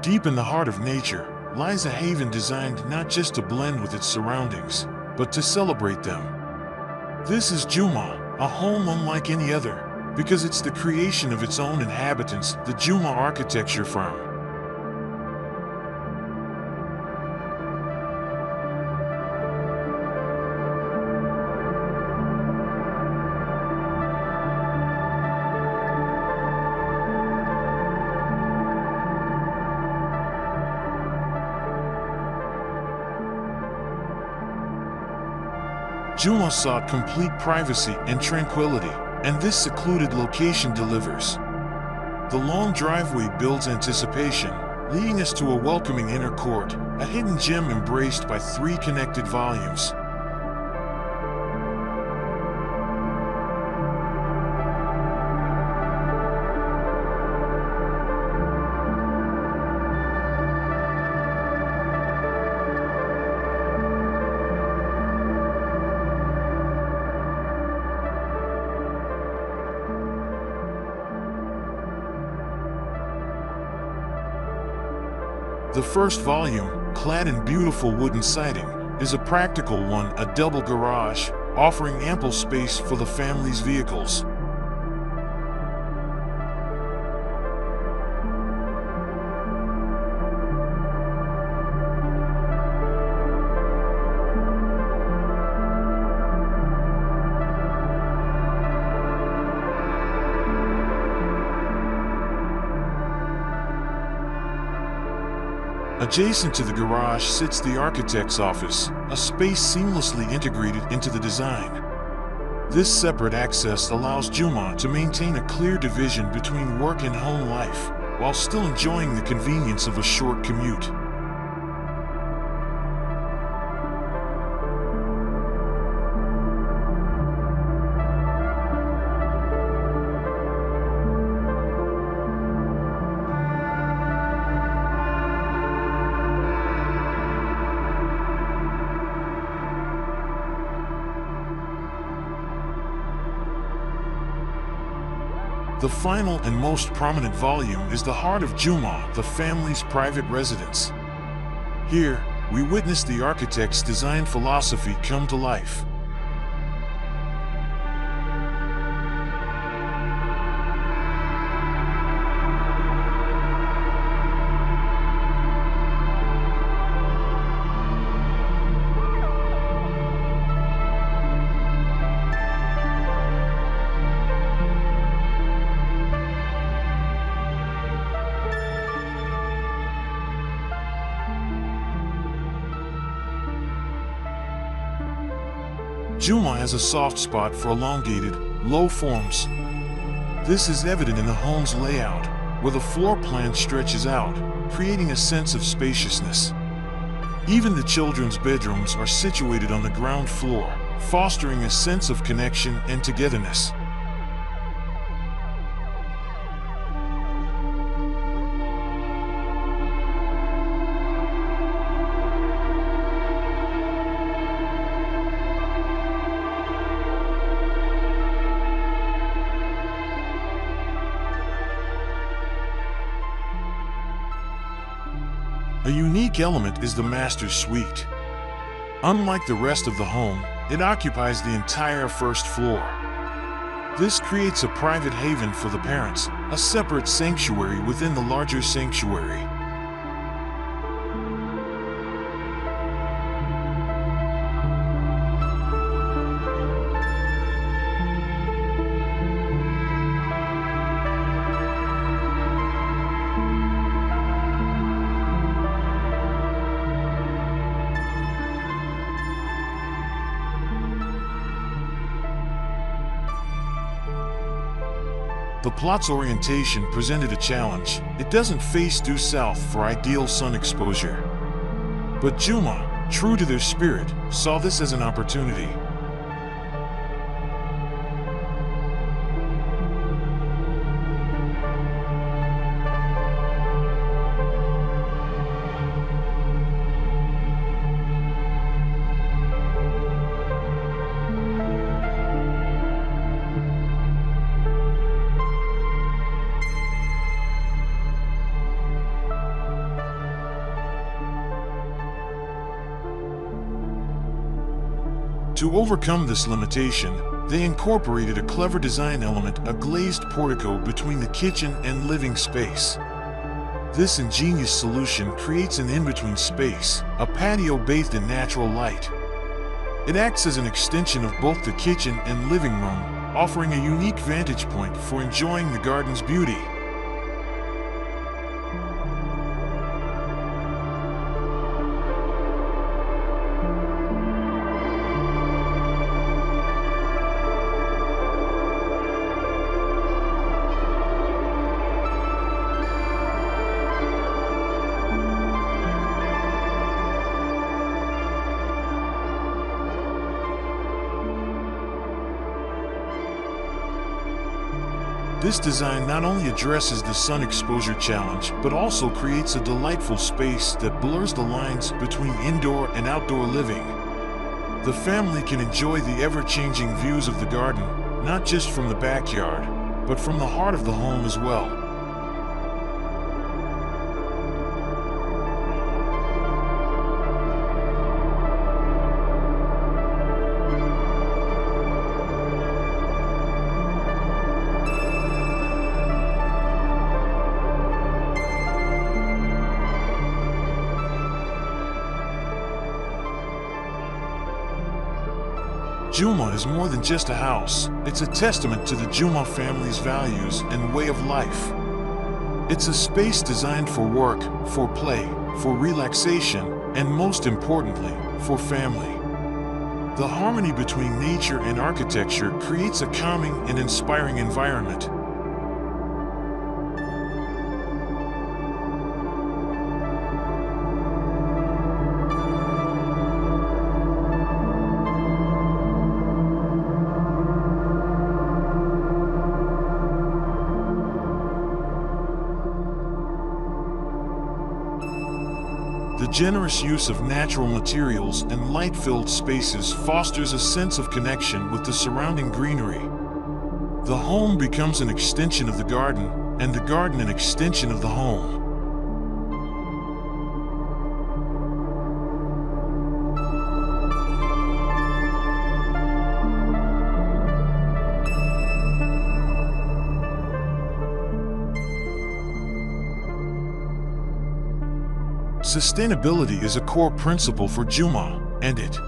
Deep in the heart of nature lies a haven designed not just to blend with its surroundings, but to celebrate them. This is JUMA, a home unlike any other, because it's the creation of its own inhabitants, the JUMA architecture firm. JUMA sought complete privacy and tranquility, and this secluded location delivers. The long driveway builds anticipation, leading us to a welcoming inner court, a hidden gem embraced by 3 connected volumes. The first volume, clad in beautiful wooden siding, is a practical one, a double garage, offering ample space for the family's vehicles. Adjacent to the garage sits the architect's office, a space seamlessly integrated into the design. This separate access allows JUMA to maintain a clear division between work and home life, while still enjoying the convenience of a short commute. The final and most prominent volume is the heart of JUMA, the family's private residence. Here, we witness the architect's design philosophy come to life. JUMA has a soft spot for elongated, low forms. This is evident in the home's layout, where the floor plan stretches out, creating a sense of spaciousness. Even the children's bedrooms are situated on the ground floor, fostering a sense of connection and togetherness. A unique element is the master suite. Unlike the rest of the home, it occupies the entire first floor. This creates a private haven for the parents, a separate sanctuary within the larger sanctuary. The plot's orientation presented a challenge. It doesn't face due south for ideal sun exposure. But JUMA, true to their spirit, saw this as an opportunity. To overcome this limitation, they incorporated a clever design element, a glazed portico between the kitchen and living space. This ingenious solution creates an in-between space, a patio bathed in natural light. It acts as an extension of both the kitchen and living room, offering a unique vantage point for enjoying the garden's beauty. This design not only addresses the sun exposure challenge, but also creates a delightful space that blurs the lines between indoor and outdoor living. The family can enjoy the ever-changing views of the garden, not just from the backyard, but from the heart of the home as well. JUMA is more than just a house. It's a testament to the JUMA family's values and way of life. It's a space designed for work, for play, for relaxation, and most importantly, for family. The harmony between nature and architecture creates a calming and inspiring environment. The generous use of natural materials and light-filled spaces fosters a sense of connection with the surrounding greenery. The home becomes an extension of the garden, and the garden an extension of the home. Sustainability is a core principle for JUMA, and it